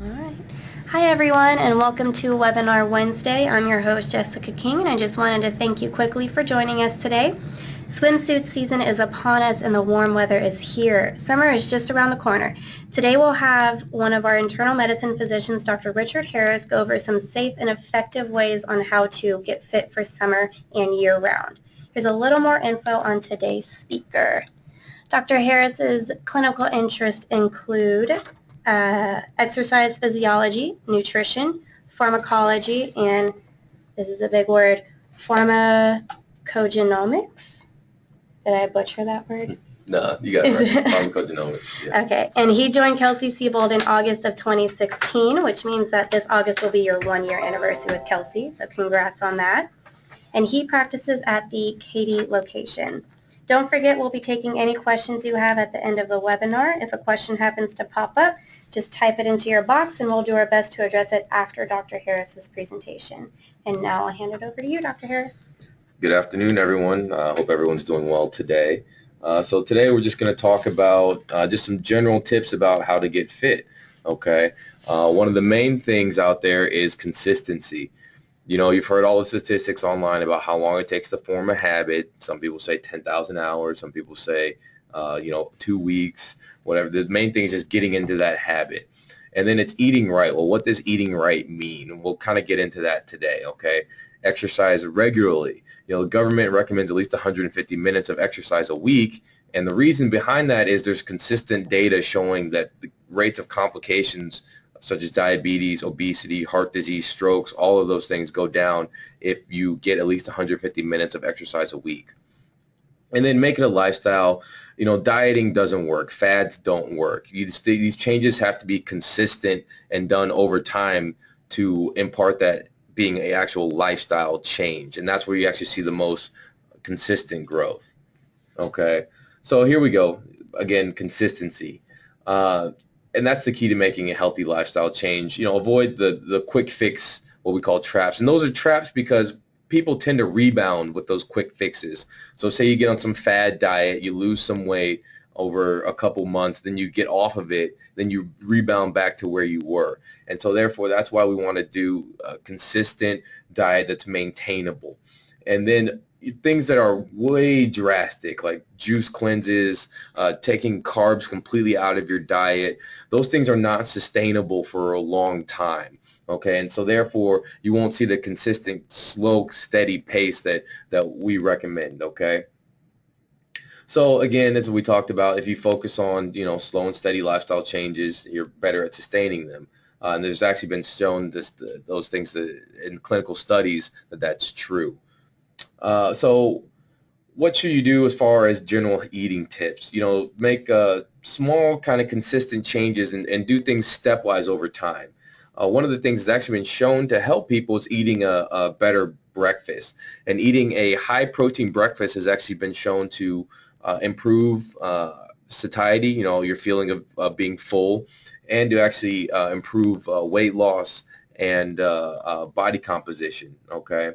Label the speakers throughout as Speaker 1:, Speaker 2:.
Speaker 1: All right. Hi, everyone, and welcome to Webinar Wednesday. I'm your host, Jessica King, and I just wanted to thank you quickly for joining us today. Swimsuit season is upon us, and the warm weather is here. Summer is just around the corner. Today, we'll have one of our internal medicine physicians, Dr. Richard Harris, go over some safe and effective ways on how to get fit for summer and year-round. Here's a little more info on today's speaker. Dr. Harris's clinical interests include exercise physiology, nutrition, pharmacology, and this is a big word, pharmacogenomics. Did I butcher that word?
Speaker 2: No, you got it right. Pharmacogenomics. Yeah.
Speaker 1: Okay, and he joined Kelsey-Seybold in August of 2016, which means that this August will be your 1-year anniversary with Kelsey, so congrats on that. And he practices at the Katy location. Don't forget, we'll be taking any questions you have at the end of the webinar. If a question happens to pop up, just type it into your box and we'll do our best to address it after Dr. Harris's presentation. And now I'll hand it over to you, Dr. Harris.
Speaker 2: Good afternoon, everyone. I hope everyone's doing well today. So today we're just going to talk about just some general tips about how to get fit. Okay. One of the main things out there is consistency. You know, you've heard all the statistics online about how long it takes to form a habit. Some people say 10,000 hours. Some people say, 2 weeks, whatever. The main thing is just getting into that habit. And then it's eating right. Well, what does eating right mean? We'll kind of get into that today, okay? Exercise regularly. You know, the government recommends at least 150 minutes of exercise a week. And the reason behind that is there's consistent data showing that the rates of complications such as diabetes, obesity, heart disease, strokes, all of those things go down if you get at least 150 minutes of exercise a week. And then make it a lifestyle. You know, dieting doesn't work. Fads don't work. These changes have to be consistent and done over time to impart that being an actual lifestyle change. And that's where you actually see the most consistent growth. Okay, so here we go. Again, consistency. And that's the key to making a healthy lifestyle change. You know, avoid the quick fix, what we call traps. And those are traps because people tend to rebound with those quick fixes. So say you get on some fad diet, you lose some weight over a couple months, then you get off of it, then you rebound back to where you were. And so therefore, that's why we want to do a consistent diet that's maintainable. And then things that are way drastic, like juice cleanses, taking carbs completely out of your diet, those things are not sustainable for a long time. Okay, and so therefore you won't see the consistent, slow, steady pace that we recommend. Okay, so again, as we talked about, if you focus on slow and steady lifestyle changes, you're better at sustaining them. And there's actually been shown those things in clinical studies that's true. So what should you do as far as general eating tips? Make small kind of consistent changes and do things stepwise over time. One of the things that's actually been shown to help people is eating a better breakfast. And eating a high protein breakfast has actually been shown to improve satiety, your feeling of being full, and to actually improve weight loss and body composition, okay?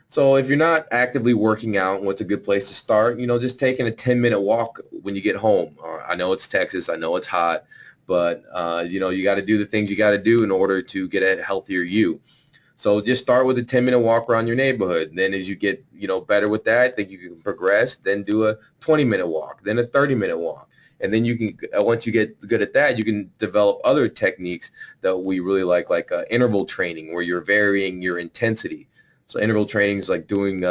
Speaker 2: So if you're not actively working out, what's a good place to start? Just taking a 10-minute walk when you get home. I know it's Texas, I know it's hot, but you got to do the things you got to do in order to get a healthier you. So just start with a 10-minute walk around your neighborhood. Then as you get better with that, think you can progress. Then do a 20-minute walk, then a 30-minute walk. And then you can, once you get good at that, you can develop other techniques that we really like interval training, where you're varying your intensity. So interval training is like doing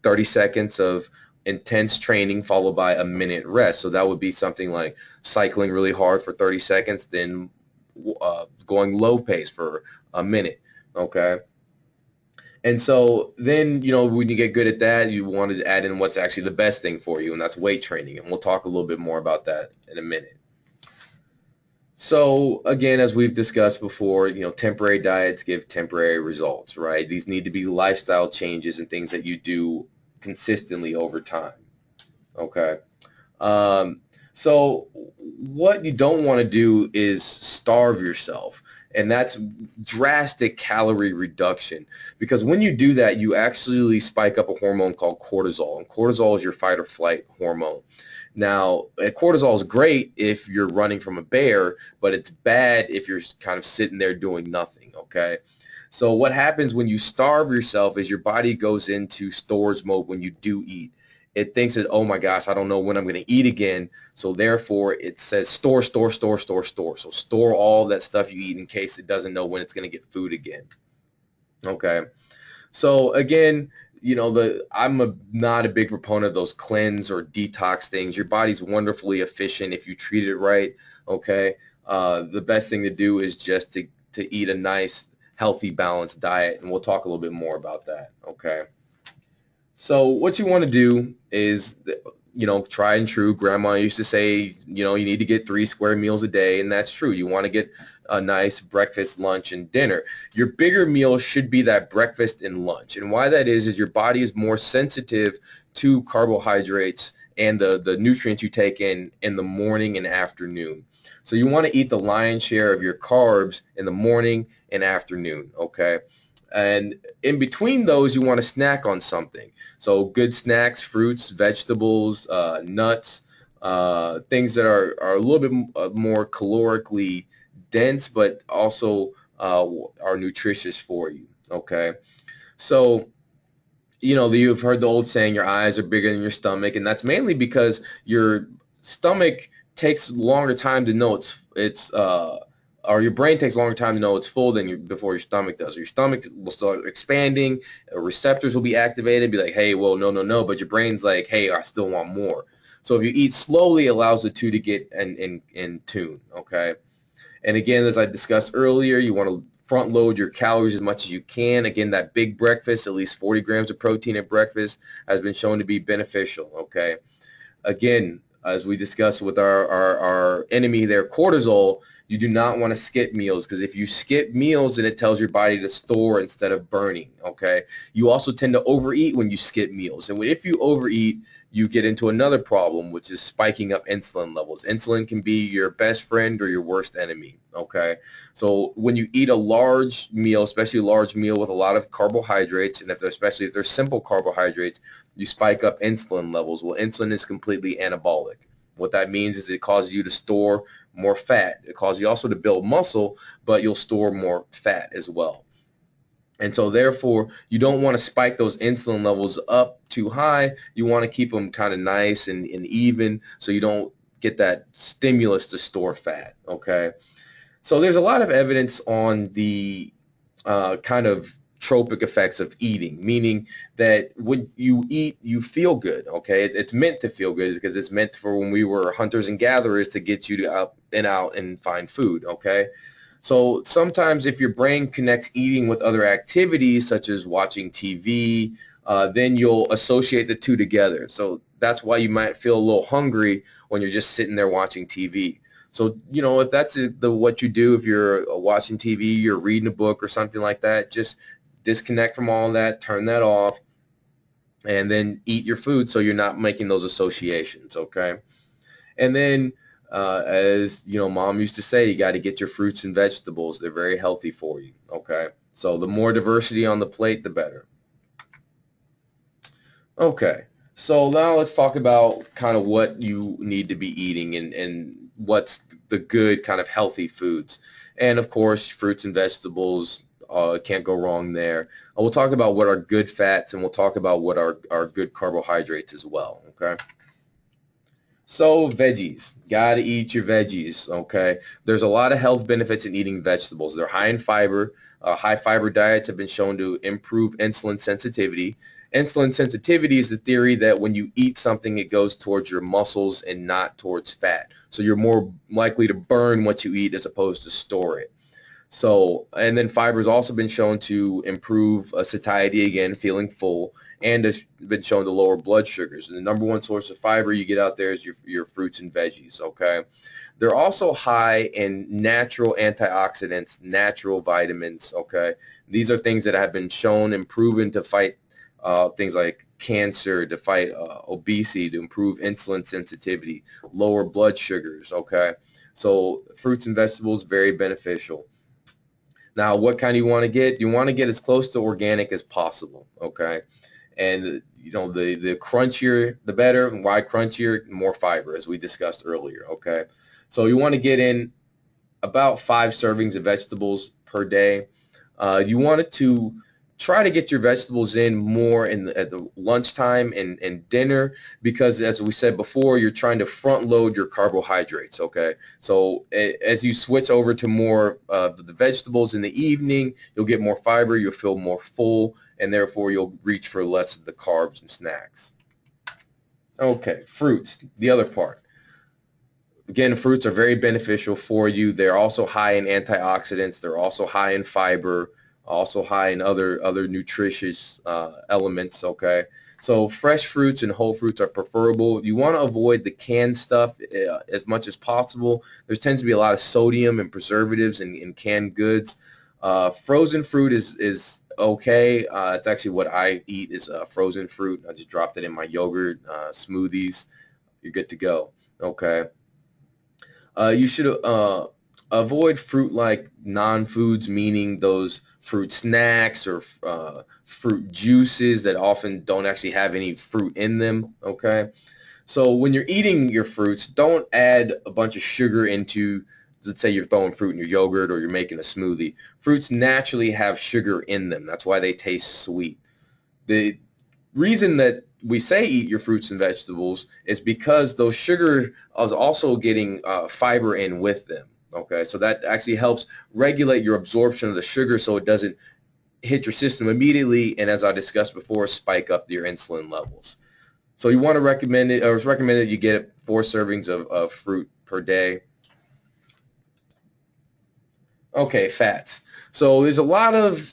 Speaker 2: 30 seconds of intense training followed by a minute rest. So that would be something like cycling really hard for 30 seconds, then going low pace for a minute, okay? And so then, when you get good at that, you want to add in what's actually the best thing for you, and that's weight training. And we'll talk a little bit more about that in a minute. So again, as we've discussed before, temporary diets give temporary results, right? These need to be lifestyle changes and things that you do consistently over time, okay? So what you don't want to do is starve yourself, and that's drastic calorie reduction, because when you do that, you actually spike up a hormone called cortisol, and cortisol is your fight or flight hormone. Now, cortisol is great if you're running from a bear, but it's bad if you're kind of sitting there doing nothing, okay? So what happens when you starve yourself is your body goes into storage mode when you do eat. It thinks that, oh my gosh, I don't know when I'm going to eat again. So therefore, it says store, store, store, store, store. So store all that stuff you eat in case it doesn't know when it's going to get food again, okay? So again, not a big proponent of those cleanse or detox things. Your body's wonderfully efficient if you treat it right. Okay, the best thing to do is just to eat a nice, healthy, balanced diet, and we'll talk a little bit more about that. Okay. So what you want to do is, try and true. Grandma used to say, you need to get 3 square meals a day, and that's true. You want to get a nice breakfast, lunch, and dinner. Your bigger meal should be that breakfast and lunch. And why that is your body is more sensitive to carbohydrates and the nutrients you take in the morning and afternoon. So you want to eat the lion's share of your carbs in the morning and afternoon, okay? And in between those, you want to snack on something. So good snacks, fruits, vegetables, nuts, things that are a little bit more calorically dense, but also are nutritious for you. Okay, so you've heard the old saying, your eyes are bigger than your stomach, and that's mainly because your stomach takes longer time to know or your brain takes a longer time to know it's full before your stomach does. Your stomach will start expanding, receptors will be activated, be like, hey, well, no, no, no, but your brain's like, hey, I still want more. So if you eat slowly, it allows the two to get in tune, okay? And again, as I discussed earlier, you want to front load your calories as much as you can. Again, that big breakfast, at least 40 grams of protein at breakfast, has been shown to be beneficial, okay? Again, as we discussed with our enemy there, cortisol, you do not want to skip meals, because if you skip meals, then it tells your body to store instead of burning, okay? You also tend to overeat when you skip meals. And if you overeat, you get into another problem, which is spiking up insulin levels. Insulin can be your best friend or your worst enemy, okay? So when you eat a large meal, especially a large meal with a lot of carbohydrates, and especially if they're simple carbohydrates, you spike up insulin levels. Well, insulin is completely anabolic. What that means is it causes you to store more fat. It causes you also to build muscle, but you'll store more fat as well. And so therefore, you don't want to spike those insulin levels up too high. You want to keep them kind of nice and even, so you don't get that stimulus to store fat, okay? So there's a lot of evidence on the kind of tropic effects of eating, meaning that when you eat, you feel good, okay? It's meant to feel good because it's meant for when we were hunters and gatherers to get you to out and find food, okay? So sometimes if your brain connects eating with other activities such as watching TV, then you'll associate the two together. So that's why you might feel a little hungry when you're just sitting there watching TV. So, if that's what you do, if you're watching TV, you're reading a book or something like that, just disconnect from all that, turn that off, and then eat your food so you're not making those associations, okay? And then, as Mom used to say, you got to get your fruits and vegetables. They're very healthy for you, okay? So the more diversity on the plate, the better. Okay, so now let's talk about kind of what you need to be eating and what's the good kind of healthy foods. And of course, fruits and vegetables, can't go wrong there. We'll talk about what are good fats, and we'll talk about what are good carbohydrates as well, okay? So veggies, got to eat your veggies, okay? There's a lot of health benefits in eating vegetables. They're high in fiber. High fiber diets have been shown to improve insulin sensitivity. Insulin sensitivity is the theory that when you eat something, it goes towards your muscles and not towards fat. So you're more likely to burn what you eat as opposed to store it. So, and then fiber has also been shown to improve satiety, again, feeling full, and has been shown to lower blood sugars. And the number one source of fiber you get out there is your fruits and veggies, okay? They're also high in natural antioxidants, natural vitamins, okay? These are things that have been shown and proven to fight things like cancer, to fight obesity, to improve insulin sensitivity, lower blood sugars, okay? So fruits and vegetables, very beneficial. Now, what kind you want to get? You want to get as close to organic as possible, okay? And the crunchier the better. Why crunchier? More fiber, as we discussed earlier. Okay, so you want to get in about 5 servings of vegetables per day. You want it to try to get your vegetables in more at the lunchtime and dinner, because as we said before, you're trying to front load your carbohydrates. Okay, so as you switch over to more of the vegetables in the evening, you'll get more fiber, you'll feel more full, and therefore you'll reach for less of the carbs and snacks. Okay, fruits, the other part. Again, fruits are very beneficial for you. They're also high in antioxidants. They're also high in fiber, also high in other nutritious elements. Okay, so fresh fruits and whole fruits are preferable. You want to avoid the canned stuff as much as possible. There tends to be a lot of sodium and preservatives in canned goods. Frozen fruit is okay. It's actually what I eat is frozen fruit. I just dropped it in my yogurt, smoothies. You're good to go. Okay. You should avoid fruit-like non-foods, meaning those fruit snacks or fruit juices that often don't actually have any fruit in them. Okay, so when you're eating your fruits, don't add a bunch of sugar into, let's say you're throwing fruit in your yogurt or you're making a smoothie. Fruits naturally have sugar in them. That's why they taste sweet. The reason that we say eat your fruits and vegetables is because those sugar is also getting fiber in with them. Okay, so that actually helps regulate your absorption of the sugar so it doesn't hit your system immediately, and as I discussed before, spike up your insulin levels. So you want to recommend it, or it's recommended you get 4 servings of fruit per day. Okay, fats. So there's a lot of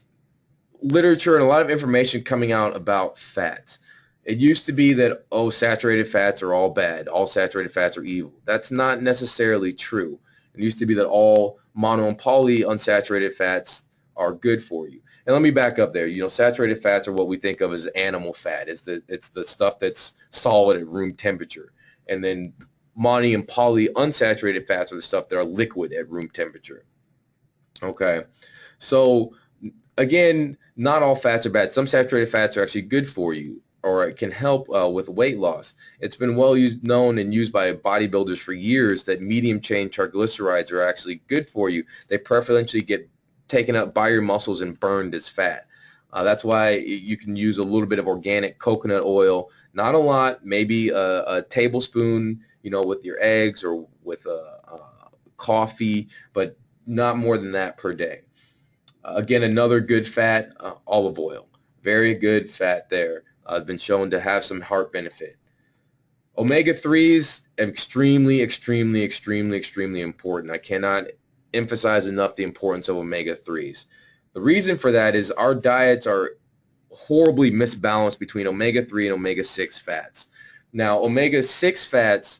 Speaker 2: literature and a lot of information coming out about fats. It used to be that, oh, saturated fats are all bad, all saturated fats are evil. That's not necessarily true. It used to be that all mono and poly unsaturated fats are good for you. And let me back up there. Saturated fats are what we think of as animal fat. It's the stuff that's solid at room temperature. And then mono and poly unsaturated fats are the stuff that are liquid at room temperature. Okay, so again, not all fats are bad. Some saturated fats are actually good for you, or it can help with weight loss. It's been known and used by bodybuilders for years that medium chain triglycerides are actually good for you. They preferentially get taken up by your muscles and burned as fat. That's why you can use a little bit of organic coconut oil, not a lot, maybe a tablespoon, with your eggs or with coffee, but not more than that per day. Again, another good fat, olive oil. Very good fat there. Been shown to have some heart benefit. Omega-3s, extremely, extremely, extremely, extremely important. I cannot emphasize enough the importance of omega-3s. The reason for that is our diets are horribly misbalanced between omega-3 and omega-6 fats. Now, omega-6 fats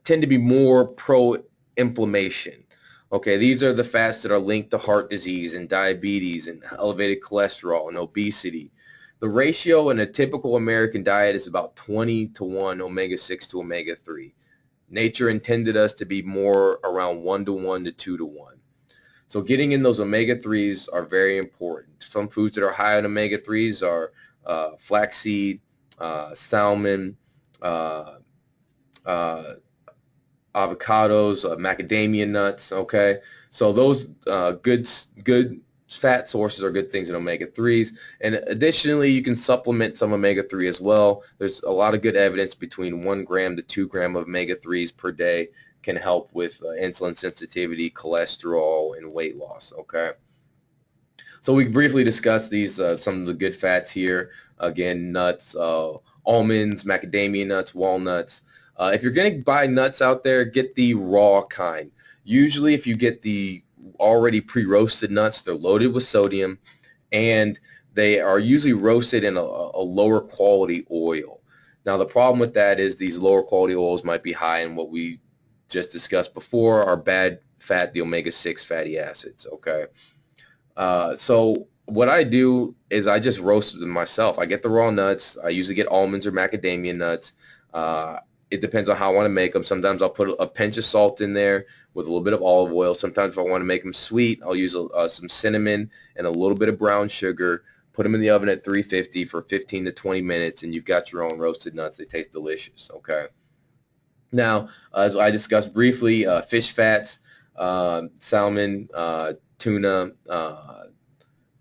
Speaker 2: tend to be more pro-inflammation. Okay, these are the fats that are linked to heart disease and diabetes and elevated cholesterol and obesity. The ratio in a typical American diet is about 20-1 omega-6 to omega-3. Nature intended us to be more around 1-1 to 2-1. So getting in those omega-3s are very important. Some foods that are high in omega-3s are flaxseed, salmon, avocados, macadamia nuts. Okay, so those good fat sources are good things in omega-3s. And additionally, you can supplement some omega-3 as well. There's a lot of good evidence between 1 gram to 2 gram of omega-3s per day can help with insulin sensitivity, cholesterol, and weight loss. Okay, so we briefly discussed these some of the good fats here. Again, nuts, almonds, macadamia nuts, walnuts. If you're going to buy nuts out there, get the raw kind. Usually if you get the already pre-roasted nuts, they're loaded with sodium, and they are usually roasted in a lower quality oil. Now the problem with that is these lower quality oils might be high in what we just discussed before, are bad fat, the omega-6 fatty acids. Okay, so what I do is I just roast them myself. I get the raw nuts. I usually get almonds or macadamia nuts. It depends on how I want to make them. Sometimes I'll put a pinch of salt in there with a little bit of olive oil. Sometimes if I want to make them sweet, I'll use some cinnamon and a little bit of brown sugar, Put them in the oven at 350 for 15 to 20 minutes, and you've got your own roasted nuts. They taste delicious. Okay. Now, as I discussed briefly, fish fats, salmon, tuna,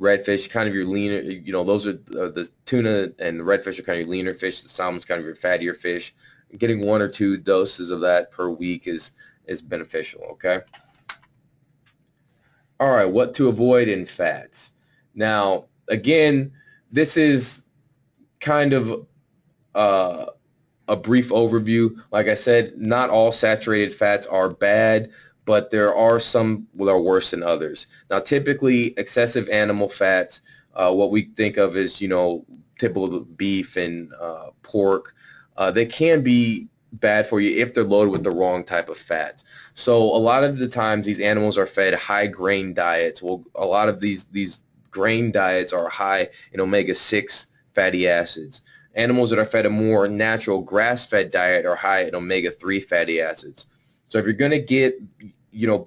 Speaker 2: redfish, kind of your leaner, those are the tuna and the redfish are kind of your leaner fish. The salmon's kind of your fattier fish. Getting 1 or 2 doses of that per week is beneficial, okay? All right, what to avoid in fats. Now, again, this is kind of a brief overview. Like I said, not all saturated fats are bad, but there are some that are worse than others. Now, typically, excessive animal fats, what we think of as, typical beef and pork, they can be bad for you if they're loaded with the wrong type of fat. So a lot of the times these animals are fed high grain diets. Well, a lot of these grain diets are high in omega-6 fatty acids. Animals that are fed a more natural grass-fed diet are high in omega-3 fatty acids. So if you're going to get,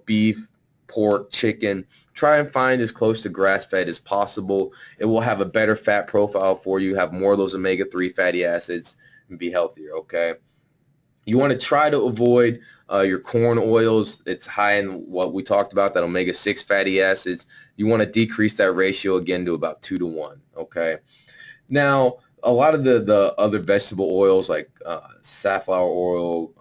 Speaker 2: beef, pork, chicken, try and find as close to grass-fed as possible. It will have a better fat profile for you, have more of those omega-3 fatty acids, and be healthier, okay? You want to try to avoid your corn oils. It's high in what we talked about, that omega-6 fatty acids. You want to decrease that ratio again to about 2 to 1, okay? Now, a lot of the other vegetable oils like safflower oil,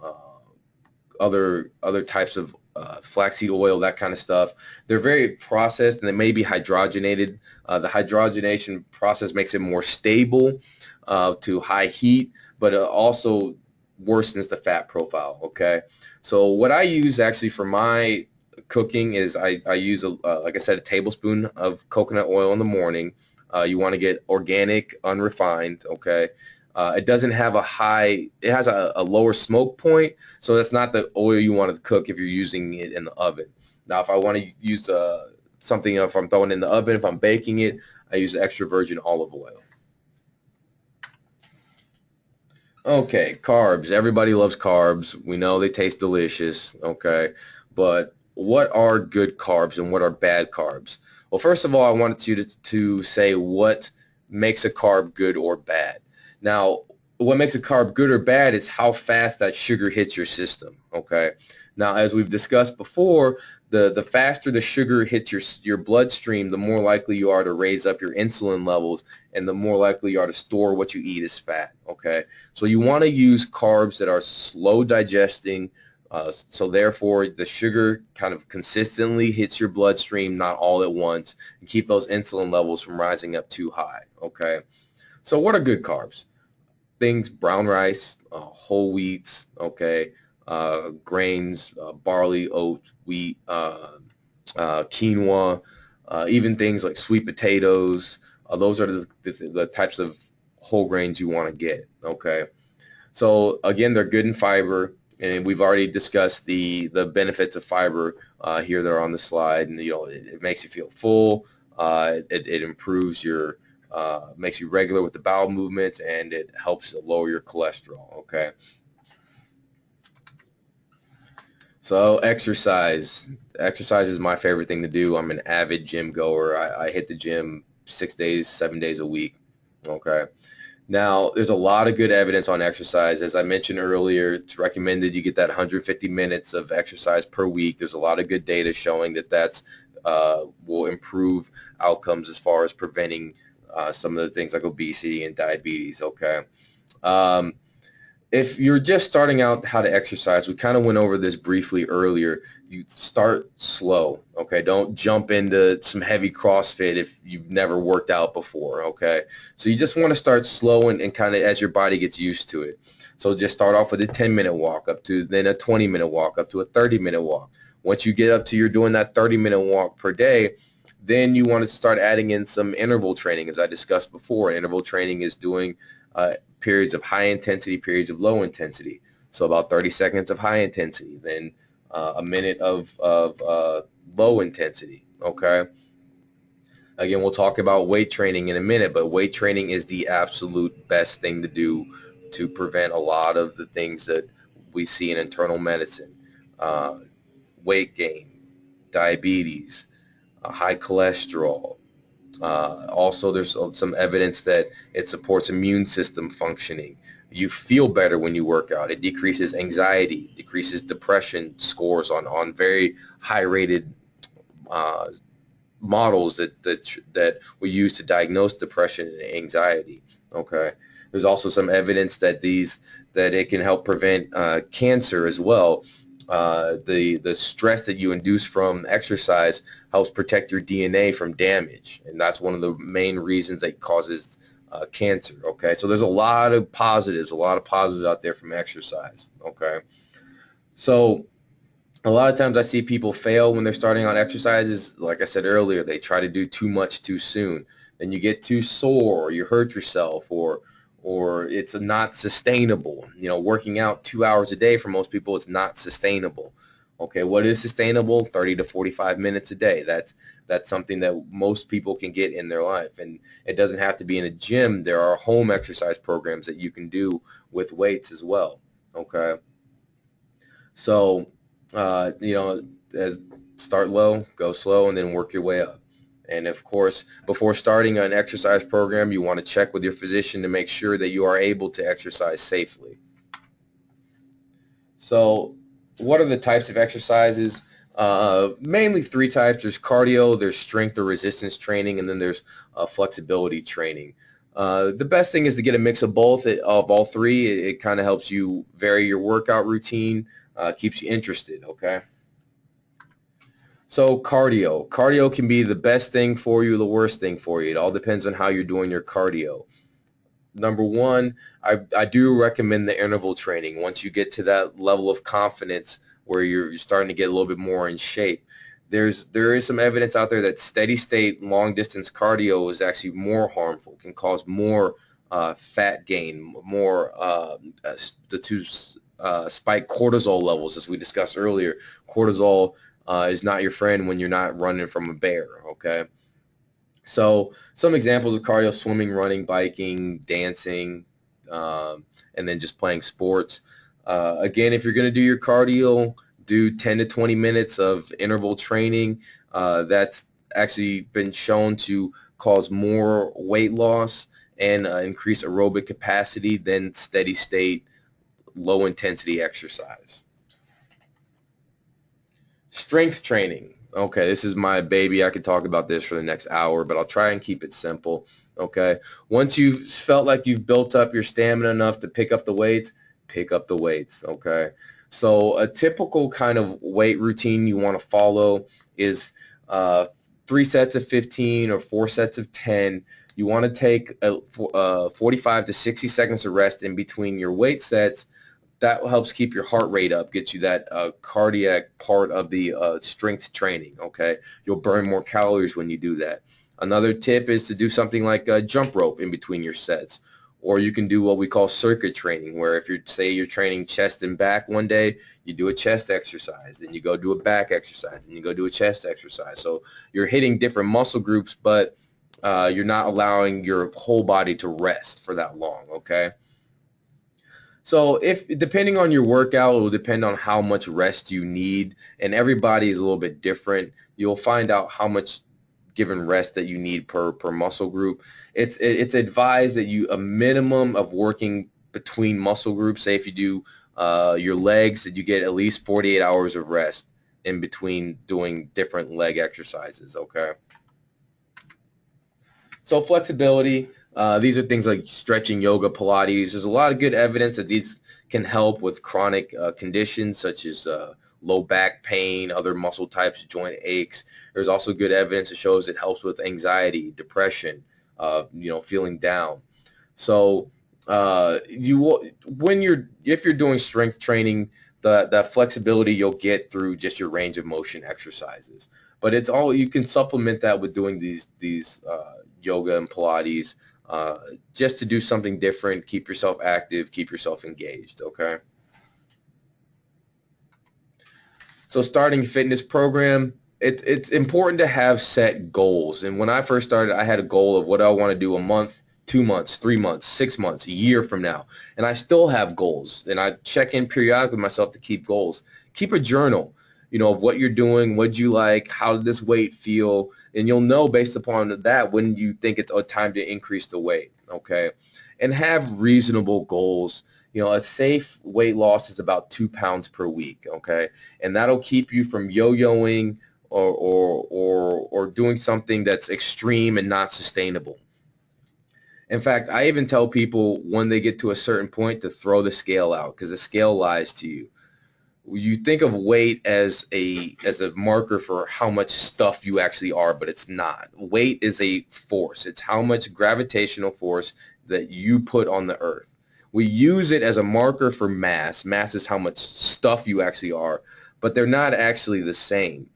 Speaker 2: other types of flaxseed oil, that kind of stuff, they're very processed and they may be hydrogenated. The hydrogenation process makes it more stable to high heat, but also worsens the fat profile, okay? So what I use actually for my cooking is I use, like I said, a tablespoon of coconut oil in the morning. You want to get organic, unrefined, okay? It doesn't have it has a lower smoke point, so that's not the oil you want to cook if you're using it in the oven. Now, if I want to use something, if I'm throwing it in the oven, if I'm baking it, I use extra virgin olive oil. Okay, carbs. Everybody loves carbs. We know they taste delicious, okay? But what are good carbs and what are bad carbs? Well, first of all, I wanted you to say what makes a carb good or bad. Now, what makes a carb good or bad is how fast that sugar hits your system, okay? Now, as we've discussed before, the faster the sugar hits your bloodstream, the more likely you are to raise up your insulin levels and the more likely you are to store what you eat as fat, okay? So you want to use carbs that are slow digesting, so therefore the sugar kind of consistently hits your bloodstream, not all at once, and keep those insulin levels from rising up too high, okay? So what are good carbs? Things, brown rice, whole wheats, okay, grains, barley, oats, wheat, quinoa, even things like sweet potatoes. Those are the types of whole grains you want to get, okay? So again, they're good in fiber, and we've already discussed the benefits of fiber here that are on the slide, and it makes you feel full. It improves your makes you regular with the bowel movements, and it helps lower your cholesterol, okay? So exercise. Exercise is my favorite thing to do. I'm an avid gym goer. I hit the gym 6 days, 7 days a week, okay? Now, there's a lot of good evidence on exercise. As I mentioned earlier, it's recommended you get that 150 minutes of exercise per week. There's a lot of good data showing that will improve outcomes as far as preventing some of the things like obesity and diabetes, okay? If you're just starting out how to exercise, we kind of went over this briefly earlier. You start slow, okay? Don't jump into some heavy CrossFit if you've never worked out before, okay? So you just want to start slow and kind of as your body gets used to it. So just start off with a 10-minute walk up to then a 20-minute walk up to a 30-minute walk. Once you get up to you're doing that 30-minute walk per day, then you want to start adding in some interval training, as I discussed before. Interval training is doing periods of high intensity, periods of low intensity. So about 30 seconds of high intensity, then a minute of low intensity, okay? Again, we'll talk about weight training in a minute, but weight training is the absolute best thing to do to prevent a lot of the things that we see in internal medicine. Weight gain, diabetes, high cholesterol, Also, there's some evidence that it supports immune system functioning. You feel better when you work out. It decreases anxiety, decreases depression scores on very high rated uh, models that we use to diagnose depression and anxiety. Okay, there's also some evidence that that it can help prevent cancer as well. The stress that you induce from exercise helps protect your DNA from damage, and that's one of the main reasons that causes cancer. Okay, so there's a lot of positives out there from exercise. Okay, so a lot of times I see people fail when they're starting on exercises. Like I said earlier, they try to do too much too soon. Then you get too sore, or you hurt yourself, or it's not sustainable. You know, working out 2 hours a day for most people, it's not sustainable. Okay, what is sustainable? 30 to 45 minutes a day. That's something that most people can get in their life, and it doesn't have to be in a gym. There are home exercise programs that you can do with weights as well. Okay. So, you know, as start low, go slow, and then work your way up. And of course, before starting an exercise program, you want to check with your physician to make sure that you are able to exercise safely. So, what are the types of exercises? Mainly three types. There's cardio, there's strength or resistance training, and then there's flexibility training. The best thing is to get a mix of both, of all three. It kind of helps you vary your workout routine, keeps you interested, okay? So cardio. Cardio can be the best thing for you, the worst thing for you. It all depends on how you're doing your cardio. Number one, I do recommend the interval training. Once you get to that level of confidence where you're starting to get a little bit more in shape, there is some evidence out there that steady state long distance cardio is actually more harmful, can cause more fat gain, more spike cortisol levels, as we discussed earlier. Cortisol is not your friend when you're not running from a bear, okay? So some examples of cardio: swimming, running, biking, dancing, and then just playing sports. Again, if you're going to do your cardio, do 10 to 20 minutes of interval training. That's actually been shown to cause more weight loss and increase aerobic capacity than steady state, low intensity exercise. Strength training. Okay, this is my baby. I could talk about this for the next hour, but I'll try and keep it simple. Okay, once you've felt like you've built up your stamina enough to pick up the weights, pick up the weights. Okay, so a typical kind of weight routine you want to follow is 3 sets of 15 or 4 sets of 10. You want to take 45 to 60 seconds of rest in between your weight sets. That helps keep your heart rate up, get you that cardiac part of the strength training, okay? You'll burn more calories when you do that. Another tip is to do something like a jump rope in between your sets. Or you can do what we call circuit training, where if say you're training chest and back one day, you do a chest exercise, then you go do a back exercise, and you go do a chest exercise. So you're hitting different muscle groups, but you're not allowing your whole body to rest for that long, okay? So depending on your workout, it will depend on how much rest you need, and everybody is a little bit different. You'll find out how much given rest that you need per muscle group. It's advised that a minimum of working between muscle groups. Say if you do your legs, that you get at least 48 hours of rest in between doing different leg exercises, okay? So flexibility, these are things like stretching, yoga, Pilates. There's a lot of good evidence that these can help with chronic conditions such as low back pain, other muscle types, joint aches. There's also good evidence that shows it helps with anxiety, depression, feeling down. So if you're doing strength training, that flexibility you'll get through just your range of motion exercises. But you can supplement that with doing these yoga and Pilates, just to do something different, keep yourself active, keep yourself engaged, okay? So starting a fitness program, it's important to have set goals. And when I first started, I had a goal of what I want to do a month, 2 months, 3 months, 6 months, a year from now. And I still have goals. And I check in periodically with myself to keep goals. Keep a journal, of what you're doing, what you like, how did this weight feel. And you'll know based upon that when you think it's a time to increase the weight, okay? And have reasonable goals. You know, a safe weight loss is about 2 pounds per week, okay? And that'll keep you from yo-yoing or doing something that's extreme and not sustainable. In fact, I even tell people when they get to a certain point to throw the scale out, because the scale lies to you. You think of weight as a marker for how much stuff you actually are, but it's not. Weight is a force. It's how much gravitational force that you put on the earth. We use it as a marker for mass. Mass is how much stuff you actually are, but they're not actually the same.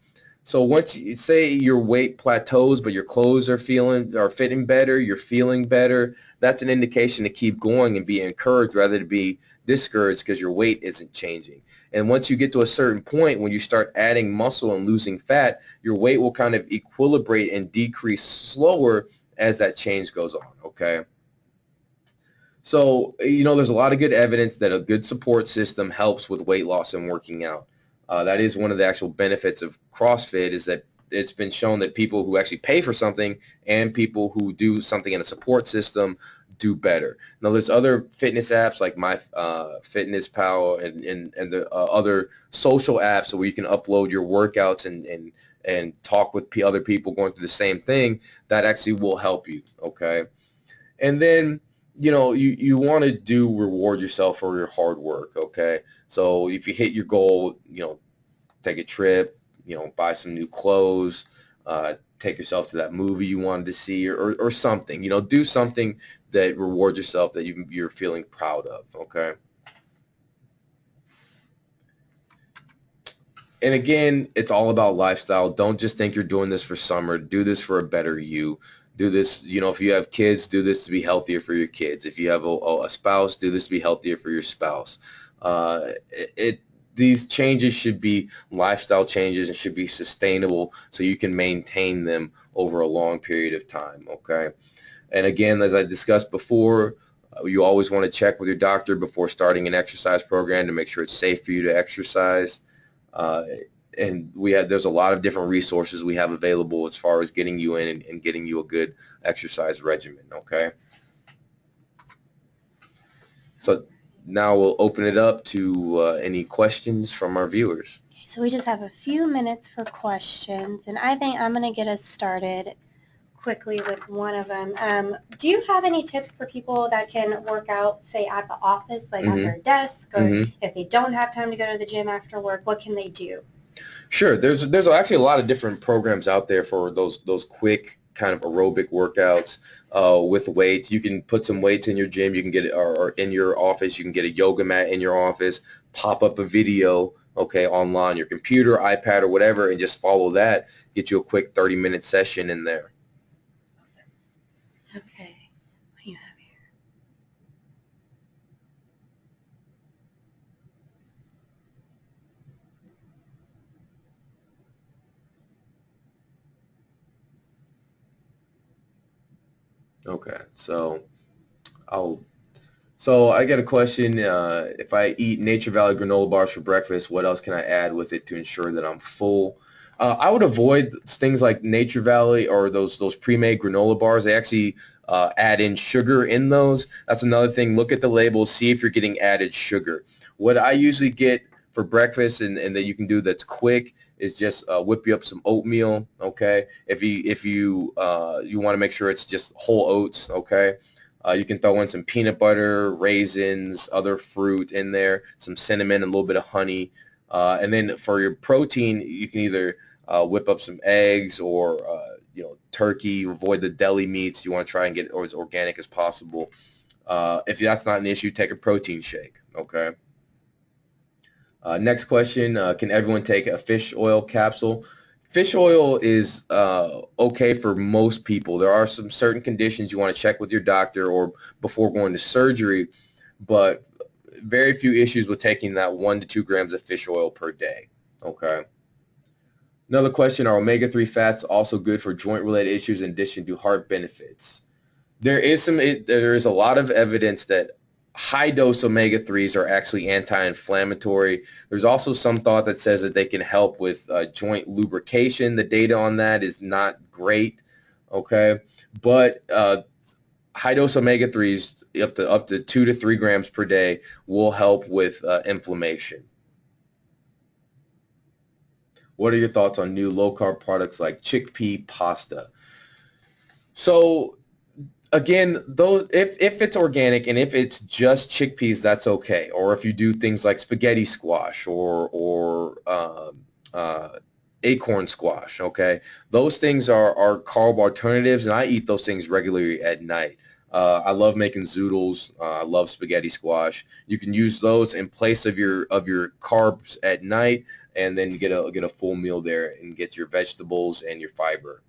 Speaker 2: So once you say your weight plateaus, but your clothes are fitting better, you're feeling better, that's an indication to keep going and be encouraged rather than be discouraged because your weight isn't changing. And once you get to a certain point, when you start adding muscle and losing fat, your weight will kind of equilibrate and decrease slower as that change goes on, okay? So, you know, there's a lot of good evidence that a good support system helps with weight loss and working out. That is one of the actual benefits of CrossFit, is that it's been shown that people who actually pay for something and people who do something in a support system do better. Now, there's other fitness apps like My Fitness Pal and the other social apps where you can upload your workouts and talk with other people going through the same thing that actually will help you, okay? And then, you know, you want to reward yourself for your hard work, okay? So if you hit your goal, you know, take a trip, you know, buy some new clothes, take yourself to that movie you wanted to see, or something, you know, do something that rewards yourself that you're feeling proud of, okay? And again, it's all about lifestyle. Don't just think you're doing this for summer. Do this for a better you. Do this, you know, if you have kids, do this to be healthier for your kids. If you have a spouse, do this to be healthier for your spouse. These changes should be lifestyle changes and should be sustainable so you can maintain them over a long period of time, okay? And again, as I discussed before, you always want to check with your doctor before starting an exercise program to make sure it's safe for you to exercise. And there's a lot of different resources we have available as far as getting you in and getting you a good exercise regimen, okay? So now we'll open it up to any questions from our viewers.
Speaker 1: So we just have a few minutes for questions, and I think I'm going to get us started quickly with one of them. Do you have any tips for people that can work out, say, at the office, like at their desk, or if they don't have time to go to the gym after work, what can they do?
Speaker 2: Sure. There's actually a lot of different programs out there for those quick kind of aerobic workouts with weights. You can put some weights in your gym. You can get it, or in your office. You can get a yoga mat in your office. Pop up a video, okay, online, your computer, iPad, or whatever, and just follow that. Get you a quick 30-minute session in there.
Speaker 1: Okay. What do you have here?
Speaker 2: Okay, so I get a question. If I eat Nature Valley granola bars for breakfast, what else can I add with it to ensure that I'm full? I would avoid things like Nature Valley or those pre-made granola bars. They actually add in sugar in those. That's another thing. Look at the labels, see if you're getting added sugar. What I usually get for breakfast and that you can do that's quick is just whip you up some oatmeal, okay? If you want to make sure it's just whole oats, okay? You can throw in some peanut butter, raisins, other fruit in there, some cinnamon, and a little bit of honey. And then for your protein, you can either whip up some eggs or you know, turkey. Avoid the deli meats. You want to try and get it as organic as possible. If that's not an issue, take a protein shake, okay? Next question, can everyone take a fish oil capsule? Fish oil is okay for most people. There are some certain conditions you want to check with your doctor or before going to surgery, but very few issues with taking that 1 to 2 grams of fish oil per day, okay? Another question, are omega-3 fats also good for joint-related issues in addition to heart benefits? There is a lot of evidence that high-dose omega-3s are actually anti-inflammatory. There's also some thought that says that they can help with joint lubrication. The data on that is not great, okay? But high dose omega-3s up to 2 to 3 grams per day will help with inflammation. What are your thoughts on new low-carb products like chickpea pasta? So again, those if it's organic and if it's just chickpeas, that's okay. Or if you do things like spaghetti squash or acorn squash, okay, those things are carb alternatives, and I eat those things regularly at night. I love making zoodles. I love spaghetti squash. You can use those in place of your carbs at night, and then get a full meal there and get your vegetables and your fiber.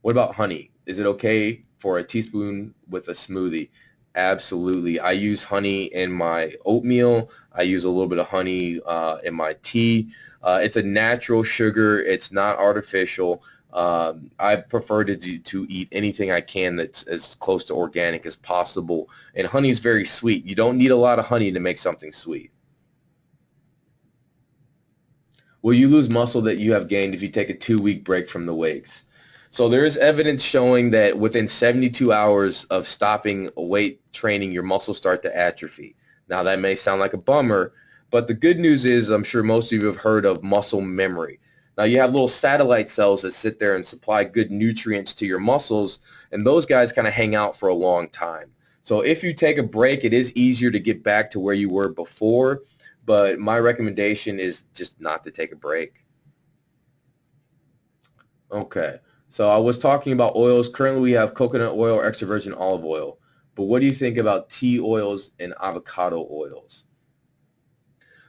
Speaker 2: What about honey? Is it okay for a teaspoon with a smoothie? Absolutely. I use honey in my oatmeal. I use a little bit of honey in my tea. It's a natural sugar. It's not artificial. I prefer to eat anything I can that's as close to organic as possible. And honey is very sweet. You don't need a lot of honey to make something sweet. Will you lose muscle that you have gained if you take a 2-week break from the weights? So there is evidence showing that within 72 hours of stopping weight training, your muscles start to atrophy. Now that may sound like a bummer, but the good news is I'm sure most of you have heard of muscle memory. Now you have little satellite cells that sit there and supply good nutrients to your muscles, and those guys kind of hang out for a long time. So if you take a break, it is easier to get back to where you were before, but my recommendation is just not to take a break. Okay. So I was talking about oils. Currently we have coconut oil or extra virgin olive oil. But what do you think about tea oils and avocado oils?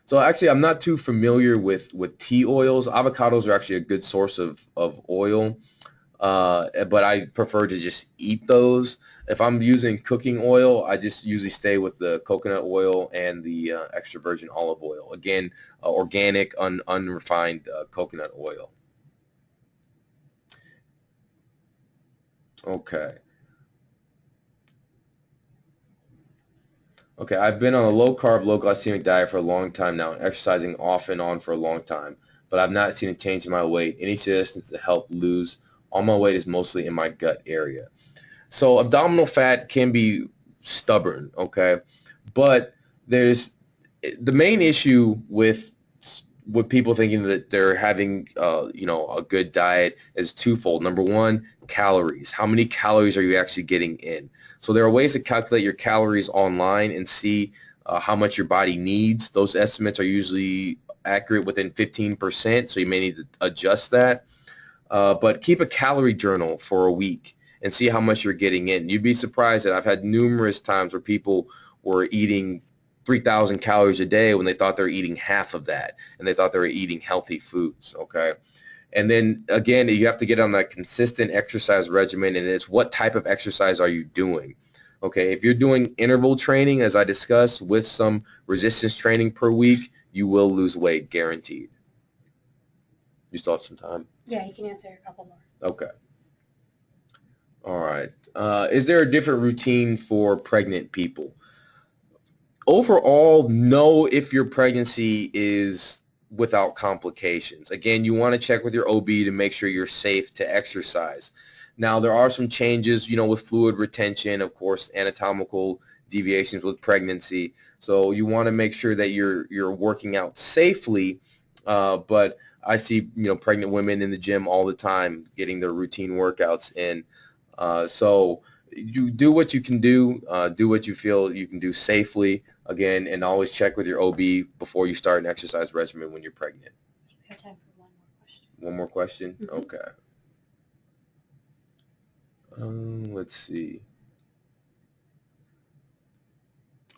Speaker 2: So actually I'm not too familiar with tea oils. Avocados are actually a good source of oil, but I prefer to just eat those. If I'm using cooking oil, I just usually stay with the coconut oil and the extra virgin olive oil. Again, organic, unrefined coconut oil. Okay. Okay, I've been on a low-carb, low-glycemic diet for a long time now, and exercising off and on for a long time, but I've not seen a change in my weight. Any suggestions to help lose? All my weight is mostly in my gut area. So abdominal fat can be stubborn, okay? But there's the main issue with people thinking that they're having a good diet is twofold. Number one, calories. How many calories are you actually getting in? So there are ways to calculate your calories online and see how much your body needs. Those estimates are usually accurate within 15%, so you may need to adjust that. But keep a calorie journal for a week and see how much you're getting in. You'd be surprised that I've had numerous times where people were eating 3,000 calories a day when they thought they were eating half of that, and they thought they were eating healthy foods, okay? And then, again, you have to get on that consistent exercise regimen, and it's what type of exercise are you doing, okay? If you're doing interval training, as I discussed, with some resistance training per week, you will lose weight, guaranteed. You still have some time?
Speaker 1: Yeah, you can answer a couple more.
Speaker 2: Okay. All right. Is there a different routine for pregnant people? Overall, no, if your pregnancy is without complications. Again, you want to check with your OB to make sure you're safe to exercise. Now, there are some changes, with fluid retention, of course, anatomical deviations with pregnancy. So you want to make sure that you're working out safely. But I see, pregnant women in the gym all the time getting their routine workouts in. So you do what you can do what you feel you can do safely, again, and always check with your OB before you start an exercise regimen when you're pregnant.
Speaker 1: We have time for one more question.
Speaker 2: One more question?
Speaker 1: Mm-hmm.
Speaker 2: Okay. Let's see.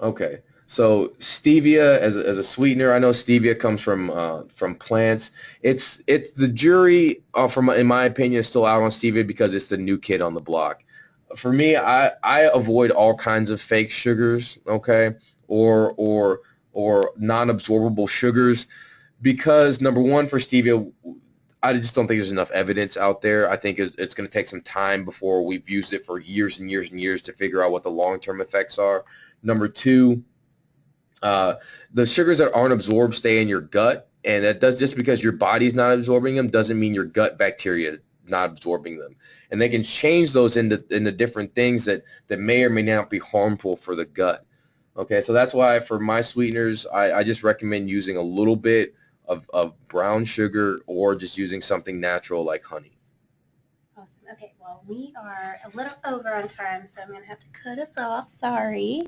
Speaker 2: Okay. So stevia as a sweetener, I know stevia comes from plants. It's the jury, in my opinion, is still out on stevia because it's the new kid on the block. For me, I avoid all kinds of fake sugars, okay, or non-absorbable sugars, because number one, for stevia, I just don't think there's enough evidence out there. I think it's going to take some time before we've used it for years and years and years to figure out what the long-term effects are. Number two, the sugars that aren't absorbed stay in your gut, and that does, just because your body's not absorbing them doesn't mean your gut bacteria not absorbing them. And they can change those into different things that may or may not be harmful for the gut. Okay, so that's why for my sweeteners, I just recommend using a little bit of brown sugar or just using something natural like honey.
Speaker 1: Awesome. Okay, well, we are a little over on time, so I'm going to have to cut us off. Sorry.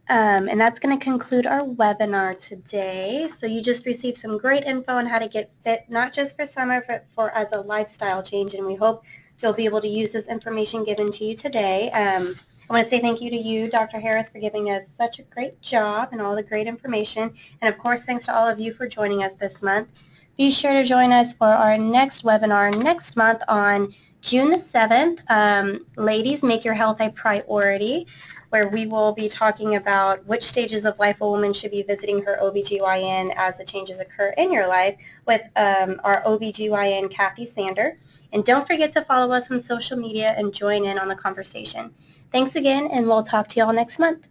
Speaker 1: And that's going to conclude our webinar today. So you just received some great info on how to get fit, not just for summer, but for as a lifestyle change. And we hope you'll be able to use this information given to you today. I want to say thank you to you, Dr. Harris, for giving us such a great job and all the great information. And of course, thanks to all of you for joining us this month. Be sure to join us for our next webinar next month on June the 7th. Ladies, make your health a priority, where we will be talking about which stages of life a woman should be visiting her OBGYN as the changes occur in your life with our OBGYN, Kathy Sander. And don't forget to follow us on social media and join in on the conversation. Thanks again, and we'll talk to you all next month.